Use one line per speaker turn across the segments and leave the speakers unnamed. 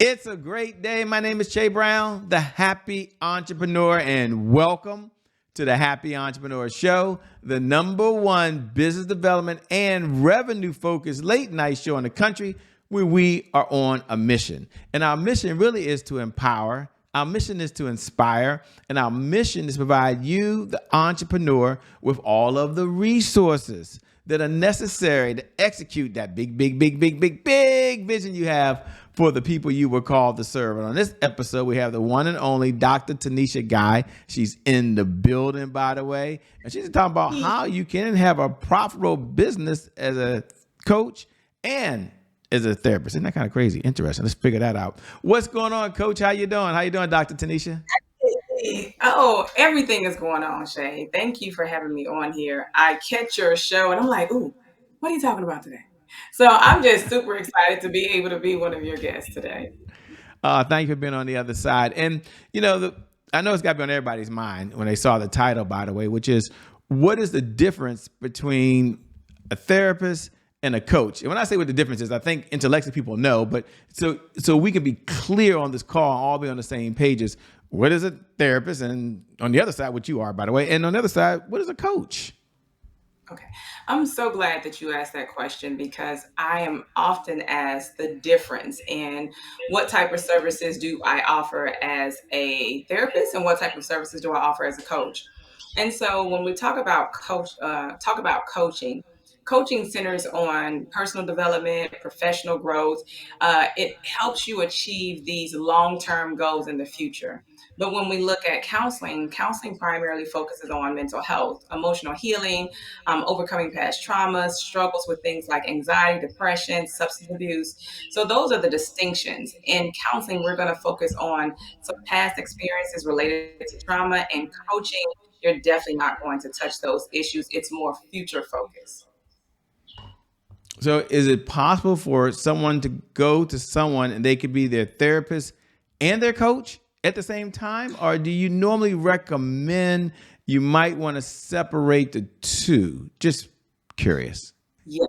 It's a great day. My name is Che Brown, the Happy Entrepreneur, and welcome to the Happy Entrepreneur Show, the number one business development and revenue focused late night show in the country where we are on a mission. And our mission really is to empower. Our mission is to inspire, and our mission is to provide you, the entrepreneur, with all of the resources that are necessary to execute that big vision you have for the people you were called to serve. And on this episode, we have the one and only Dr. Tanisha Guy. She's in the building, by the way. And she's talking about how you can have a profitable business as a coach and as a therapist. Isn't that kind of crazy? Interesting. Let's figure that out. What's going on, Coach? How you doing? How you doing, Dr. Tanisha?
Oh, everything is going on, Shay. Thank you for having me on here. I catch your show and I'm like, ooh, what are you talking about today? So I'm just super excited to be able to be one of your guests today.
Thank you for being on the other side. And, I know it's got to be on everybody's mind when they saw the title, by the way, which is what is the difference between a therapist and a coach? And when I say what the difference is, I think intellectually people know, but so we can be clear on this call and all be on the same pages. What is a therapist? And on the other side, what you are, by the way. And on the other side, what is a coach?
Okay. I'm so glad that you asked that question because I am often asked the difference in what type of services do I offer as a therapist and what type of services do I offer as a coach. And so when we talk about coaching, coaching centers on personal development, professional growth. It helps you achieve these long-term goals in the future. But when we look at counseling, counseling primarily focuses on mental health, emotional healing, overcoming past traumas, struggles with things like anxiety, depression, substance abuse. So those are the distinctions. In counseling, we're going to focus on some past experiences related to trauma, and coaching, you're definitely not going to touch those issues. It's more future focused.
So is it possible for someone to go to someone and they could be their therapist and their coach at the same time? Or do you normally recommend you might want to separate the two? Just curious.
Yeah.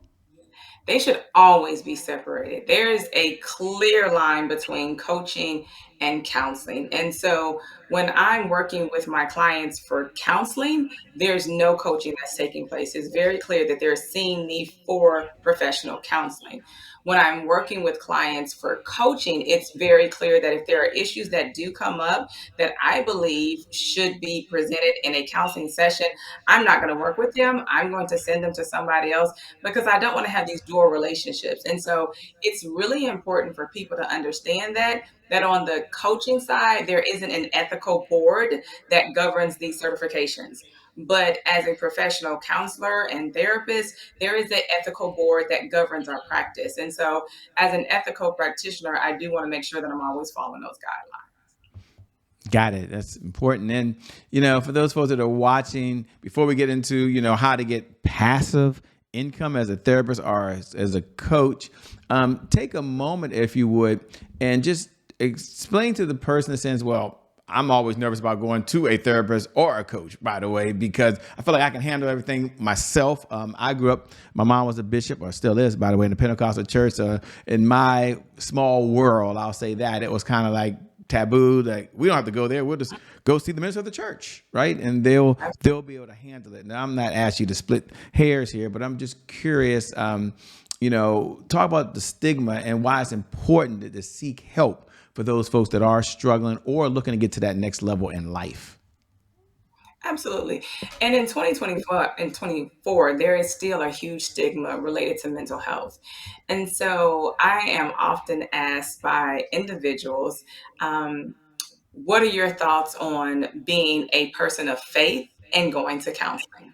They should always be separated. There is a clear line between coaching and counseling. And so when I'm working with my clients for counseling, there's no coaching that's taking place. It's very clear that they're seeing me for professional counseling. When I'm working with clients for coaching, it's very clear that if there are issues that do come up that I believe should be presented in a counseling session, I'm not going to work with them. I'm going to send them to somebody else because I don't want to have these dual relationships. And so it's really important for people to understand that on the coaching side, there isn't an ethical board that governs these certifications. But as a professional counselor and therapist, there is an ethical board that governs our practice. And so, as an ethical practitioner, I do want to make sure that I'm always following those guidelines.
Got it. That's important. And, for those folks that are watching, before we get into, how to get passive income as a therapist or as a coach, take a moment, if you would, and just explain to the person that says, well, I'm always nervous about going to a therapist or a coach, by the way, because I feel like I can handle everything myself. I grew up, my mom was a bishop, or still is, by the way, in the Pentecostal church. In my small world, I'll say that it was kind of like taboo. Like, we don't have to go there. We'll just go see the minister of the church, right? And they'll be able to handle it. Now, I'm not asking you to split hairs here, but I'm just curious, talk about the stigma and why it's important to seek help for those folks that are struggling or looking to get to that next level in life.
Absolutely. And in 2024 and 24, there is still a huge stigma related to mental health. And so I am often asked by individuals, what are your thoughts on being a person of faith and going to counseling?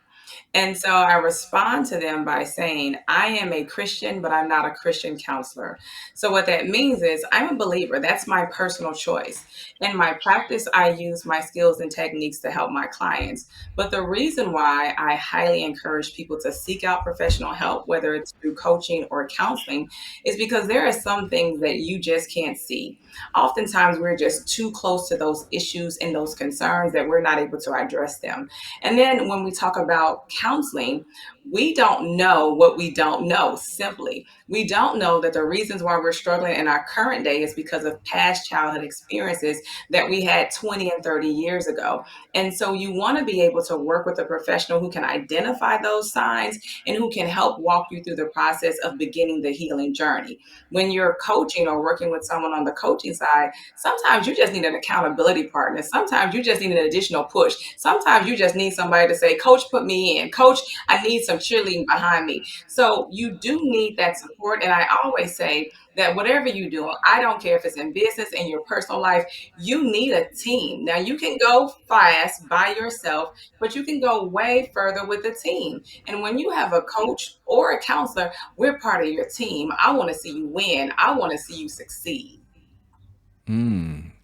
And so I respond to them by saying, I am a Christian, but I'm not a Christian counselor. So what that means is I'm a believer. That's my personal choice. In my practice, I use my skills and techniques to help my clients. But the reason why I highly encourage people to seek out professional help, whether it's through coaching or counseling, is because there are some things that you just can't see. Oftentimes, we're just too close to those issues and those concerns that we're not able to address them. And then when we talk about counseling, we don't know what we don't know. Simply, we don't know that the reasons why we're struggling in our current day is because of past childhood experiences that we had 20 and 30 years ago. And so you want to be able to work with a professional who can identify those signs and who can help walk you through the process of beginning the healing journey. When you're coaching or working with someone on the coaching side, sometimes you just need an accountability partner. Sometimes you just need an additional push. Sometimes you just need somebody to say, Coach, put me in. Coach, I need some cheerleading behind me. So you do need that support. And I always say that whatever you do, I don't care if it's in business, in your personal life, you need a team. Now you can go fast by yourself, but you can go way further with a team. And when you have a coach or a counselor, we're part of your team. I want to see you win. I want to see you succeed.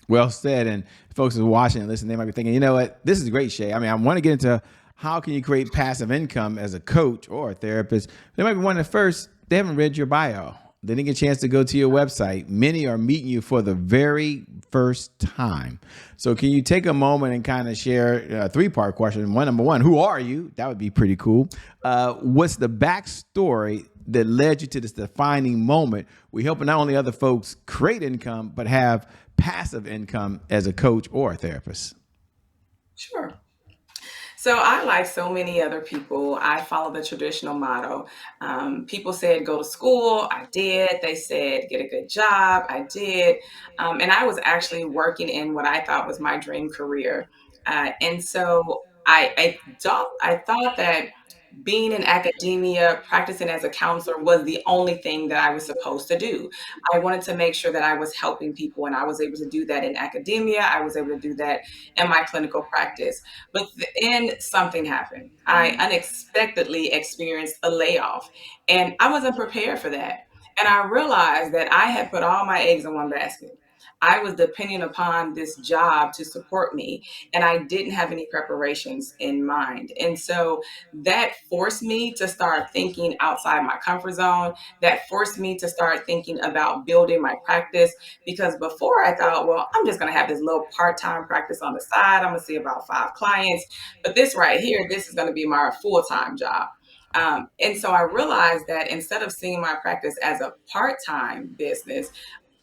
Well said. And folks who are watching and listening, they might be thinking, you know what, this is great, Shay. I mean, I want to get into how can you create passive income as a coach or a therapist. They might be wondering first, they haven't read your bio. They didn't get a chance to go to your website. Many are meeting you for the very first time. So can you take a moment and kind of share a three-part question? Number one, who are you? That would be pretty cool. What's the backstory that led you to this defining moment? We help not only other folks create income, but have passive income as a coach or a therapist.
Sure. So I, like so many other people, I follow the traditional motto. People said go to school, I did. They said get a good job, I did. And I was actually working in what I thought was my dream career. And so I thought that being in academia, practicing as a counselor was the only thing that I was supposed to do. I wanted to make sure that I was helping people, and I was able to do that in academia. I was able to do that in my clinical practice. But then something happened. I unexpectedly experienced a layoff, and I wasn't prepared for that. And I realized that I had put all my eggs in one basket. I was depending upon this job to support me, and I didn't have any preparations in mind. And so that forced me to start thinking outside my comfort zone. That forced me to start thinking about building my practice, because before I thought, well, I'm just going to have this little part-time practice on the side. I'm going to see about 5 clients, but this right here, this is going to be my full-time job. And so I realized that instead of seeing my practice as a part-time business,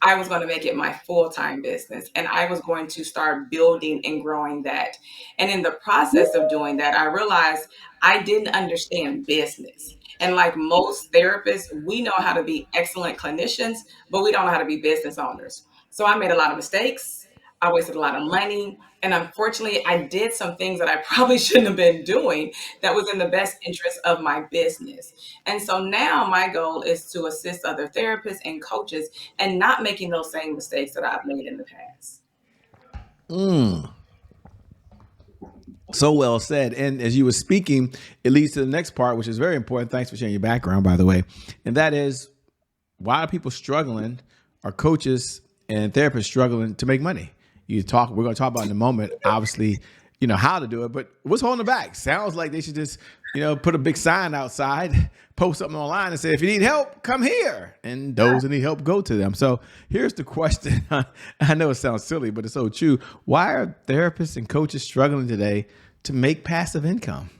I was going to make it my full time business, and I was going to start building and growing that. And in the process of doing that, I realized I didn't understand business. And like most therapists, we know how to be excellent clinicians, but we don't know how to be business owners. So I made a lot of mistakes. I wasted a lot of money. And unfortunately, I did some things that I probably shouldn't have been doing that was in the best interest of my business. And so now my goal is to assist other therapists and coaches and not making those same mistakes that I've made in the past.
So well said. And as you were speaking, it leads to the next part, which is very important. Thanks for sharing your background, by the way. And that is, why are people struggling? Are coaches and therapists struggling to make money? We're going to talk about in a moment, obviously, how to do it, but what's holding them back? Sounds like they should just, put a big sign outside, post something online and say, if you need help, come here. And those that need help, go to them. So here's the question. I know it sounds silly, but it's so true. Why are therapists and coaches struggling today to make passive income?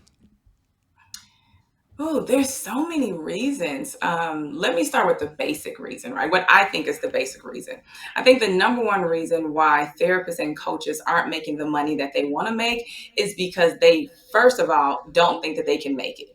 Oh, there's so many reasons. Let me start with the basic reason, right? What I think is the basic reason. I think the number one reason why therapists and coaches aren't making the money that they want to make is because they, first of all, don't think that they can make it,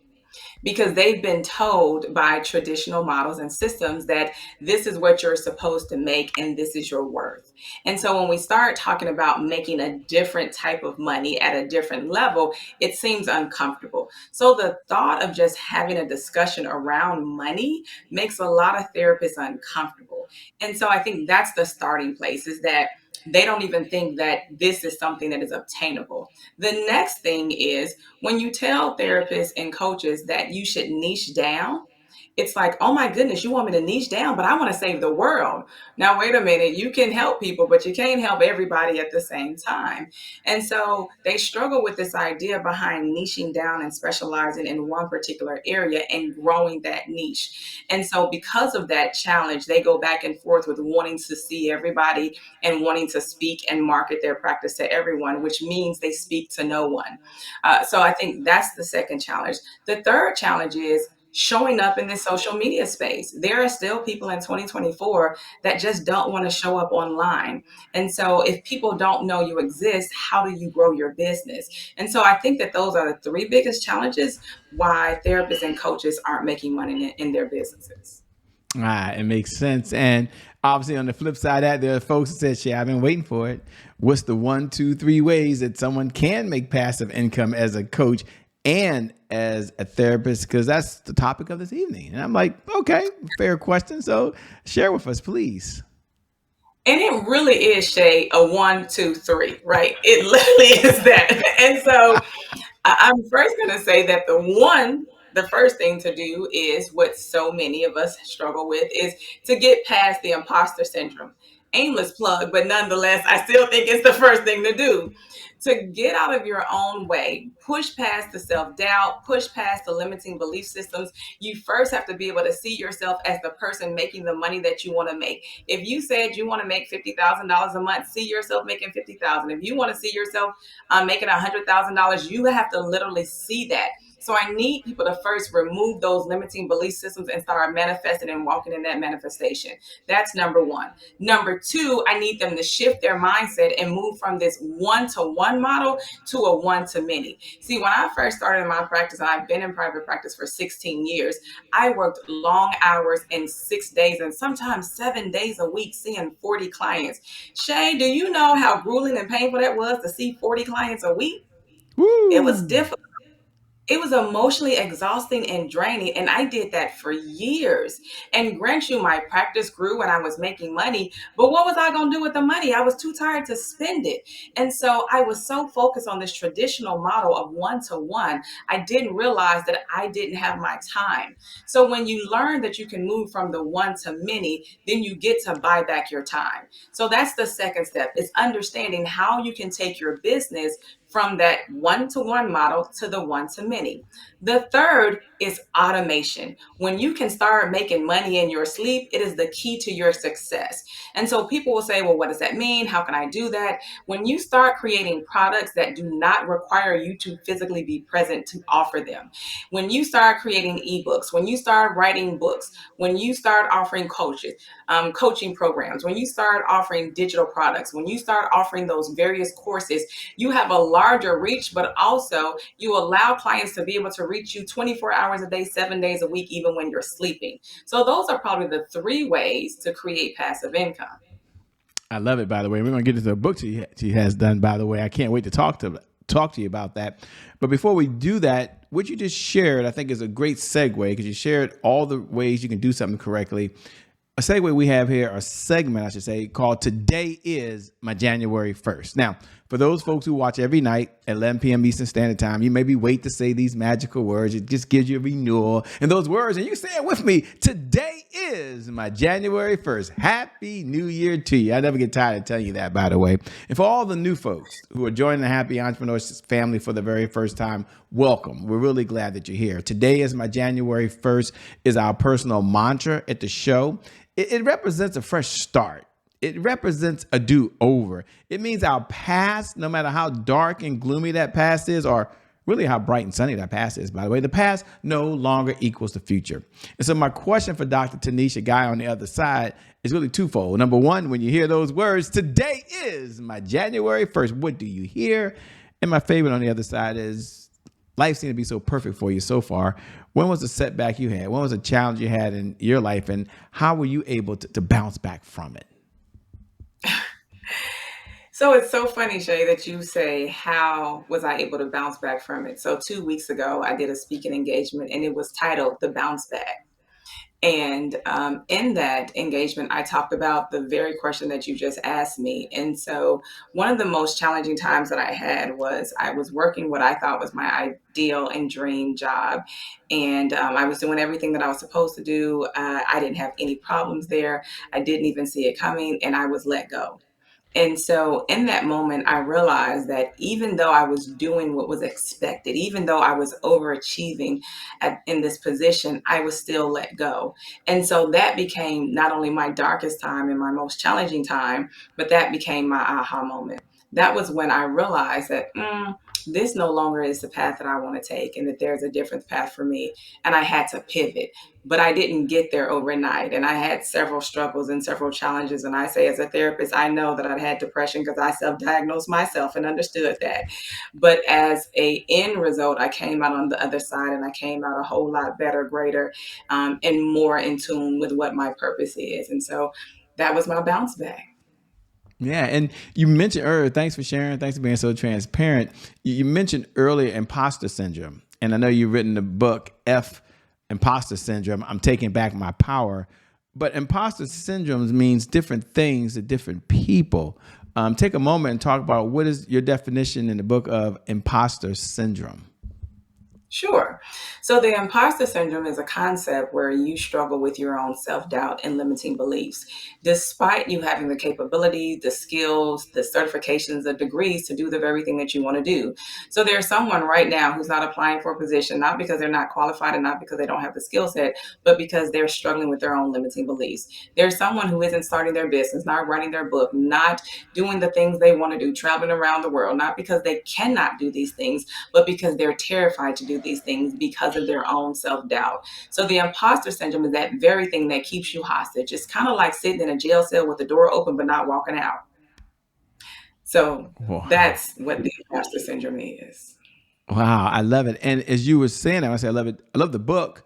because they've been told by traditional models and systems that this is what you're supposed to make and this is your worth. And so when we start talking about making a different type of money at a different level, it seems uncomfortable. So the thought of just having a discussion around money makes a lot of therapists uncomfortable. And so I think that's the starting place, is that they don't even think that this is something that is obtainable. The next thing is, when you tell therapists and coaches that you should niche down, it's like, oh my goodness, you want me to niche down, but I want to save the world. Now, wait a minute, you can help people, but you can't help everybody at the same time. And so they struggle with this idea behind niching down and specializing in one particular area and growing that niche. And so, because of that challenge, they go back and forth with wanting to see everybody and wanting to speak and market their practice to everyone, which means they speak to no one. So, I think that's the second challenge. The third challenge is showing up in this social media space. There are still people in 2024 that just don't want to show up online. And so if people don't know you exist, how do you grow your business? And so I think that those are the three biggest challenges why therapists and coaches aren't making money in their businesses.
It makes sense. And obviously, on the flip side of that, there are folks that said, "Shit, I've been waiting for it." What's the one, two, three ways that someone can make passive income as a coach and as a therapist? Because that's the topic of this evening. And I'm like, okay, fair question. So share with us, please.
And it really is, Shay, a one, two, three, right? It literally is that. And so I'm first going to say that the first thing to do is what so many of us struggle with is to get past the imposter syndrome. Aimless plug, but nonetheless, I still think it's the first thing to do. To get out of your own way, push past the self doubt, push past the limiting belief systems. You first have to be able to see yourself as the person making the money that you want to make. If you said you want to make $50,000 a month, see yourself making 50,000. If you want to see yourself making $100,000, you have to literally see that. So I need people to first remove those limiting belief systems and start manifesting and walking in that manifestation. That's number one. Number two, I need them to shift their mindset and move from this one-to-one model to a one-to-many. See, when I first started in my practice, and I've been in private practice for 16 years, I worked long hours in 6 days and sometimes 7 days a week seeing 40 clients. Shay, do you know how grueling and painful that was to see 40 clients a week? It was
Woo!
difficult. It was emotionally exhausting and draining, and I did that for years. And grant you, my practice grew and I was making money, but what was I going to do with the money? I was too tired to spend it. And so I was so focused on this traditional model of one to one, I didn't realize that I didn't have my time. So when you learn that you can move from the one to many, then you get to buy back your time. So that's the second step, is understanding how you can take your business from that one to one model to the one to many. The third is automation. When you can start making money in your sleep, it is the key to your success. And so people will say, well, what does that mean? How can I do that? When you start creating products that do not require you to physically be present to offer them, when you start creating ebooks, when you start writing books, when you start offering coaching programs, when you start offering digital products, when you start offering those various courses, you have a larger reach, but also you allow clients to be able to reach you 24 hours a day, 7 days a week, even when you're sleeping. So those are probably the three ways to create passive income.
I love it. By the way, we're gonna get into the book she has done. By the way, I can't wait to talk to you about that. But before we do that, what you just shared, I think, is a great segue because you shared all the ways you can do something correctly. A segue we have here, a segment, I should say, called Today is My January 1st. Now, for those folks who watch every night at 11 p.m. Eastern Standard Time, you maybe wait to say these magical words. It just gives you a renewal. And those words, and you say it with me, today is my January 1st. Happy New Year to you. I never get tired of telling you that, by the way. And for all the new folks who are joining the Happy Entrepreneurs family for the very first time, welcome. We're really glad that you're here. Today is my January 1st is our personal mantra at the show. It represents a fresh start. It represents a do-over. It means our past, no matter how dark and gloomy that past is, or really how bright and sunny that past is, by the way, the past no longer equals the future. And so my question for Dr. Tanisha Guy on the other side is really twofold. Number one, when you hear those words, today is my January 1st, what do you hear? And my favorite on the other side is, life seemed to be so perfect for you so far. When was the setback you had? When was a challenge you had in your life? And how were you able to bounce back from it?
So it's so funny, Shay, that you say, how was I able to bounce back from it? So 2 weeks ago, I did a speaking engagement and it was titled The Bounce Back. And in that engagement, I talked about the very question that you just asked me. And so, one of the most challenging times that I had was I was working what I thought was my ideal and dream job. And I was doing everything that I was supposed to do. I didn't have any problems there. I didn't even see it coming, and I was let go. And so in that moment, I realized that even though I was doing what was expected, even though I was overachieving in this position, I was still let go. And so that became not only my darkest time and my most challenging time, but that became my aha moment. That was when I realized that this no longer is the path that I want to take and that there's a different path for me. And I had to pivot, but I didn't get there overnight. And I had several struggles and several challenges. And I say, as a therapist, I know that I'd had depression because I self-diagnosed myself and understood that. But as a end result, I came out on the other side and I came out a whole lot better, greater, and more in tune with what my purpose is. And so that was my bounce back.
Yeah, and you mentioned earlier, thanks for sharing, thanks for being so transparent. You mentioned earlier imposter syndrome. And I know you've written the book, Imposter Syndrome, I'm Taking Back My Power. But imposter syndrome means different things to different people. Take a moment and talk about what is your definition in the book of imposter syndrome.
Sure. So the imposter syndrome is a concept where you struggle with your own self doubt and limiting beliefs, despite you having the capability, the skills, the certifications, the degrees to do the very thing that you want to do. So there's someone right now who's not applying for a position, not because they're not qualified and not because they don't have the skill set, but because they're struggling with their own limiting beliefs. There's someone who isn't starting their business, not writing their book, not doing the things they want to do, traveling around the world, not because they cannot do these things, but because they're terrified to do these things because of their own self doubt. So the imposter syndrome is that very thing that keeps you hostage. It's kind of like sitting in a jail cell with the door open but not walking out. So
Wow.
that's what the imposter syndrome is.
Wow, I love it. And as you were saying, I say I love it. I love the book.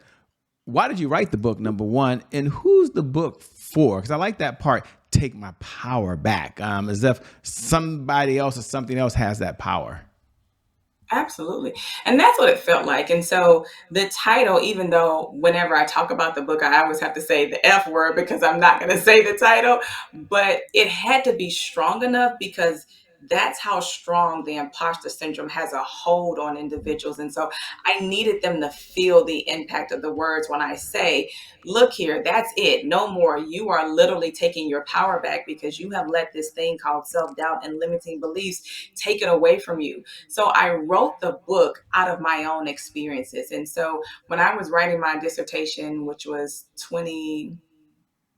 Why did you write the book, number one? And who's the book for? Because I like that part, take my power back, as if somebody else or something else has that power.
Absolutely. And that's what it felt like. And so the title, even though whenever I talk about the book, I always have to say the F word because I'm not going to say the title, but it had to be strong enough because that's how strong the imposter syndrome has a hold on individuals. And so I needed them to feel the impact of the words when I say, look here, that's it. No more. You are literally taking your power back because you have let this thing called self doubt and limiting beliefs take it away from you. So I wrote the book out of my own experiences. And so when I was writing my dissertation, which was 20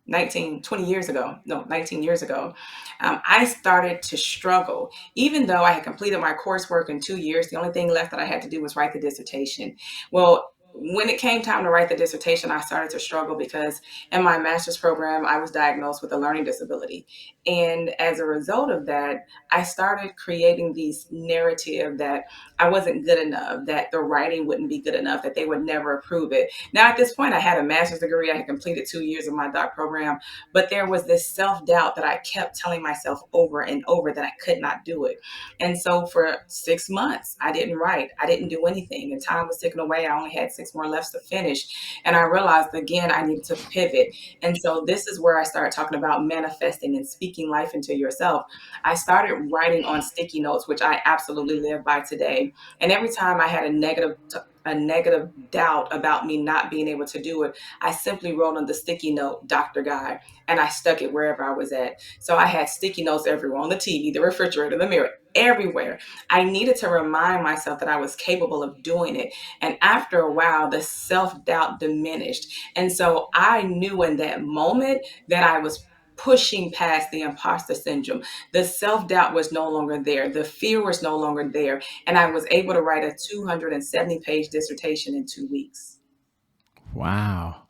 years ago, no, 19 years ago, I started to struggle. Even though I had completed my coursework in 2 years, the only thing left that I had to do was write the dissertation. Well, when it came time to write the dissertation, I started to struggle because in my master's program, I was diagnosed with a learning disability. And as a result of that, I started creating these narrative that I wasn't good enough, that the writing wouldn't be good enough, that they would never approve it. Now, at this point, I had a master's degree. I had completed 2 years of my doc program, but there was this self doubt that I kept telling myself over and over that I could not do it. And so for 6 months, I didn't write, I didn't do anything. And time was ticking away. I only had 6 more left to finish. And I realized again, I needed to pivot. And so this is where I started talking about manifesting and speaking life into yourself. I started writing on sticky notes, which I absolutely live by today. And every time I had a negative doubt about me not being able to do it, I simply wrote on the sticky note, Dr. Guy, and I stuck it wherever I was at. So I had sticky notes everywhere on the TV, the refrigerator, the mirror, everywhere. I needed to remind myself that I was capable of doing it. And after a while, the self doubt diminished. And so I knew in that moment that I was pushing past the imposter syndrome. The self doubt was no longer there. The fear was no longer there. And I was able to write a 270-page dissertation in 2 weeks.
Wow.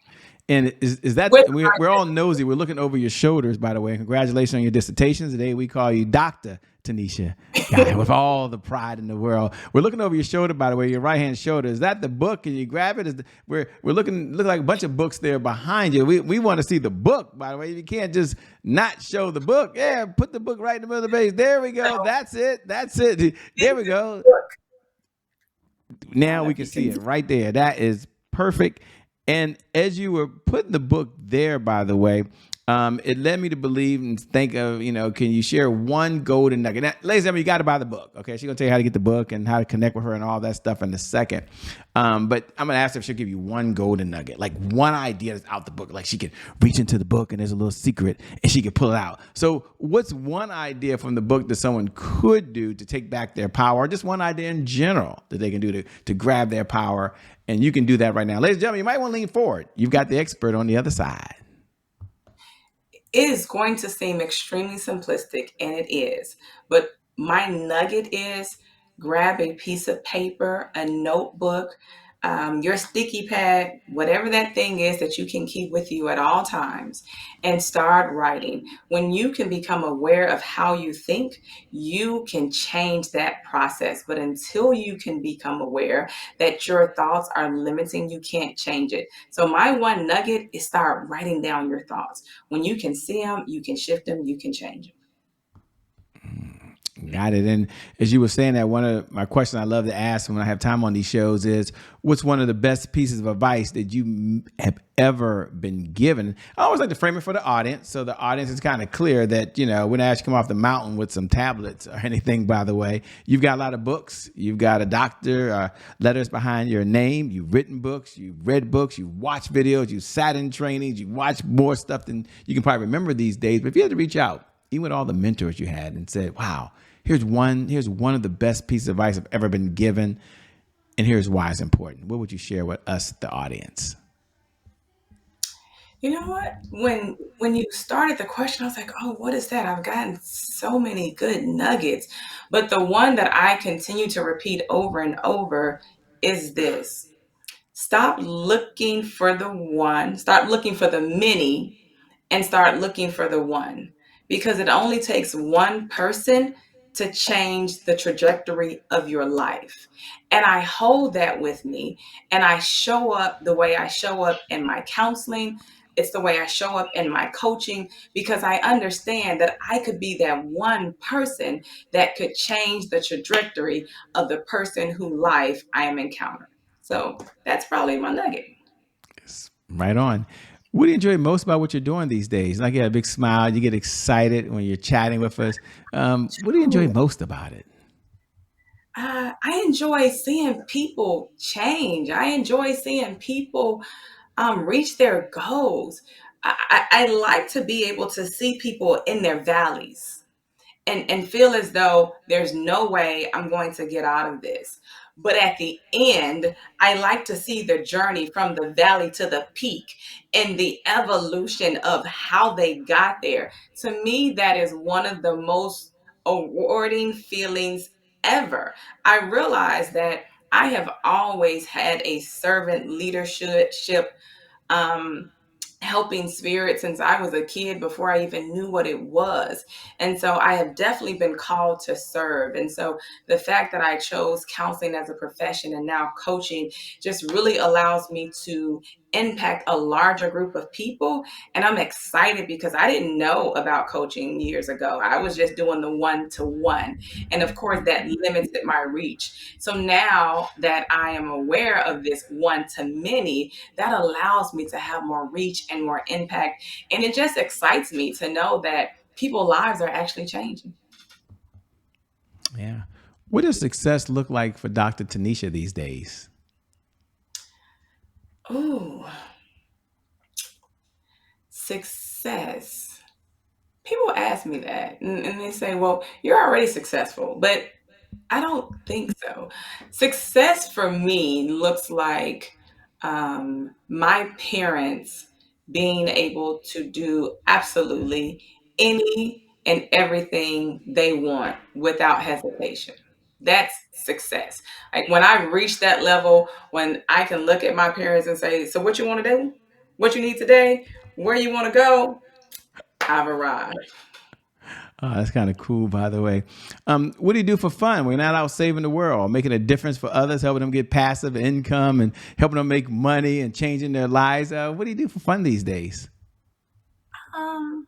And is that
With
we're all nosy. We're looking over your shoulders, by the way. Congratulations on your dissertations. Today we call you Dr. Tanisha Guy with all the pride in the world. We're looking over your shoulder, by the way, your right hand shoulder. Is that the book? Can you grab it? We're looking look like a bunch of books there behind you. We want to see the book, by the way. You can't just not show the book. Yeah, put the book right in the middle of the page. There we go. That's it. That's it. There we go.
I
Now
don't know
we
if
can
you
see
can
it right there. That is perfect. And as you were putting the book there, by the way, it led me to believe and think of, can you share one golden nugget? Now, ladies and gentlemen, you got to buy the book. Okay. She's going to tell you how to get the book and how to connect with her and all that stuff in a second. But I'm going to ask her if she'll give you one golden nugget, like one idea that's out the book. Like she can reach into the book and there's a little secret and she can pull it out. So, what's one idea from the book that someone could do to take back their power, or just one idea in general that they can do to grab their power? And you can do that right now. Ladies and gentlemen, you might want to lean forward. You've got the expert on the other side.
It is going to seem extremely simplistic, and it is. But my nugget is grab a piece of paper, a notebook, your sticky pad, whatever that thing is that you can keep with you at all times, and start writing. When you can become aware of how you think, you can change that process. But until you can become aware that your thoughts are limiting, you can't change it. So, my one nugget is start writing down your thoughts. When you can see them, you can shift them, you can change them.
Got it. And as you were saying that, one of my questions I love to ask when I have time on these shows is, what's one of the best pieces of advice that you have ever been given? I always like to frame it for the audience, so the audience is kind of clear that, when I ask you to come off the mountain with some tablets or anything, by the way, you've got a lot of books. You've got a doctor, letters behind your name. You've written books. You've read books. You watch videos. You sat in trainings. You watch more stuff than you can probably remember these days. But if you had to reach out, even with all the mentors you had, and said, wow, here's one of the best pieces of advice I've ever been given, and here's why it's important. What would you share with us, the audience?
You know what? When you started the question, I was like, "Oh, what is that?" I've gotten so many good nuggets, but the one that I continue to repeat over and over is this: stop looking for the one, start looking for the many, and start looking for the one, because it only takes one person to change the trajectory of your life. And I hold that with me, and I show up the way I show up in my counseling. It's the way I show up in my coaching, because I understand that I could be that one person that could change the trajectory of the person whose life I am encountering. So that's probably my nugget.
Right on. What do you enjoy most about what you're doing these days? Like, you get a big smile, you get excited when you're chatting with us. What do you enjoy most about it?
I enjoy seeing people change. I enjoy seeing people reach their goals. I like to be able to see people in their valleys and feel as though there's no way I'm going to get out of this. But at the end, I like to see the journey from the valley to the peak and the evolution of how they got there. To me, that is one of the most rewarding feelings ever. I realize that I have always had a servant leadership, um, helping spirit since I was a kid, before I even knew what it was. And so I have definitely been called to serve. And so the fact that I chose counseling as a profession and now coaching just really allows me to impact a larger group of people. And I'm excited because I didn't know about coaching years ago. I was just doing the one to one. And of course, that limited my reach. So now that I am aware of this one to many, that allows me to have more reach and more impact. And it just excites me to know that people's lives are actually changing.
Yeah. What does success look like for Dr. Tanisha these days?
Ooh, success. People ask me that, and they say, well, you're already successful. But I don't think so. Success for me looks like my parents being able to do absolutely any and everything they want without hesitation. That's success. Like when I reach that level, when I can look at my parents and say, "So, what you want to do? What you need today? Where you want to go?" I've arrived.
That's kind of cool, by the way. What do you do for fun? We're not out saving the world, making a difference for others, helping them get passive income and helping them make money and changing their lives. What do you do for fun these days?
Um,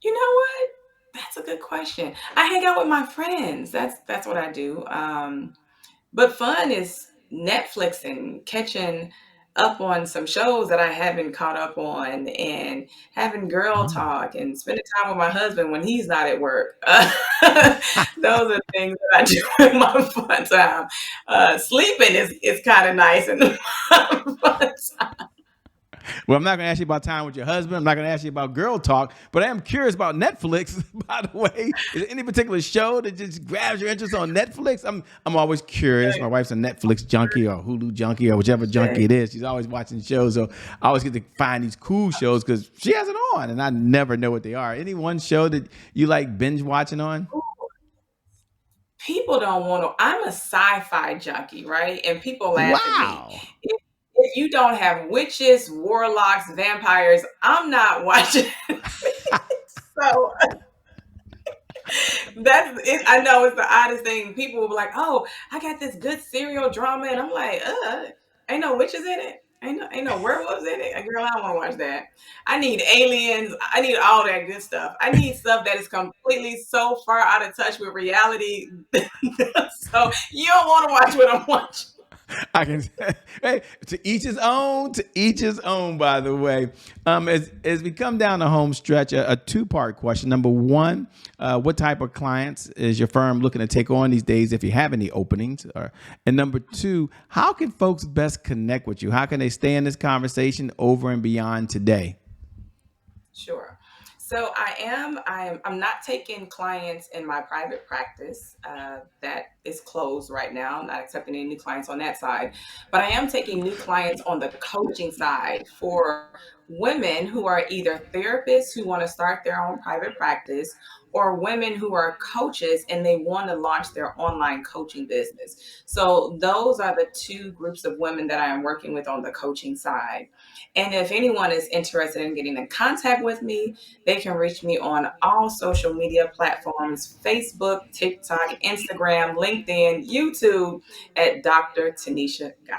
You know what? That's a good question. I hang out with my friends. That's what I do. But fun is Netflixing, catching up on some shows that I haven't caught up on, and having girl
Oh.
talk and spending time with my husband when he's not at work. Those are things that I do in my fun time. Sleeping is kind of nice and fun time.
Well, I'm not going to ask you about time with your husband. I'm not going to ask you about girl talk, but I am curious about Netflix. By the way, is there any particular show that just grabs your interest on Netflix? I'm always curious. My wife's a Netflix junkie or Hulu junkie or whichever junkie it is. She's always watching shows, so I always get to find these cool shows because she has it on, and I never know what they are. Any one show that you like binge watching on?
People don't want to. I'm a sci-fi junkie, right? And people laugh at me.
Wow.
If you don't have witches, warlocks, vampires, I'm not watching. So that's it. I know it's the oddest thing. People will be like, "Oh, I got this good serial drama," and I'm like, ain't no witches in it. Ain't no werewolves in it. Girl, I don't want to watch that. I need aliens. I need all that good stuff. I need stuff that is completely so far out of touch with reality. So you don't want to watch what I'm watching.
I can hey, to each his own, to each his own, by the way. As we come down the home stretch, a two-part question. Number one, what type of clients is your firm looking to take on these days if you have any openings? And number two, how can folks best connect with you? How can they stay in this conversation over and beyond today?
Sure. So I'm not taking clients in my private practice. That is closed right now. I'm not accepting any new clients on that side. But I am taking new clients on the coaching side for women who are either therapists who want to start their own private practice, or women who are coaches and they want to launch their online coaching business. So those are the two groups of women that I am working with on the coaching side. And if anyone is interested in getting in contact with me, they can reach me on all social media platforms: Facebook, TikTok, Instagram, LinkedIn, YouTube, at Dr. Tanisha Guy.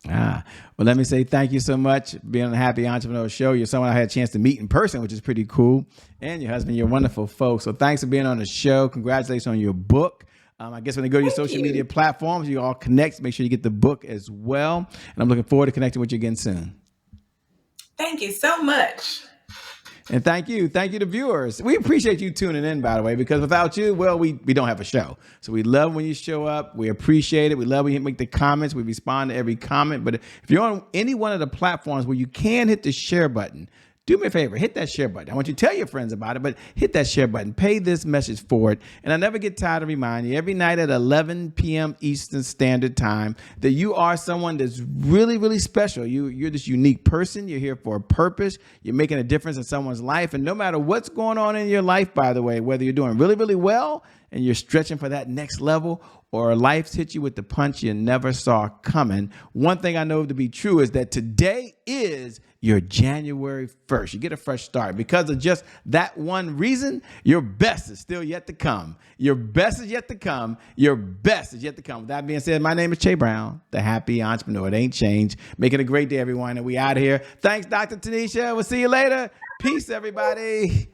Well, let me say thank you so much for being on the Happy Entrepreneur Show. You're someone I had a chance to meet in person, which is pretty cool. And your husband, you're wonderful folks. So thanks for being on the show. Congratulations on your book. I guess when they go to your social media platforms, you all connect. Make sure you get the book as well. And I'm looking forward to connecting with you again soon.
Thank you so much.
And thank you. Thank you to viewers. We appreciate you tuning in, by the way, because without you, well, we don't have a show. So we love when you show up. We appreciate it. We love when you make the comments. We respond to every comment. But if you're on any one of the platforms where you can hit the share button, do me a favor, hit that share button. I want you to tell your friends about it, but hit that share button. Pay this message forward. And I never get tired of reminding you every night at 11 p.m. Eastern Standard Time that you are someone that's really, really special. You're this unique person. You're here for a purpose. You're making a difference in someone's life. And no matter what's going on in your life, by the way, whether you're doing really, really well and you're stretching for that next level, or life's hit you with the punch you never saw coming, one thing I know to be true is that today is your January 1st. You get a fresh start. Because of just that one reason, your best is still yet to come. Your best is yet to come. Your best is yet to come. With that being said, my name is Che Brown, the Happy Entrepreneur. It ain't changed. Make it a great day, everyone. And we out of here. Thanks, Dr. Tanisha. We'll see you later. Peace, everybody.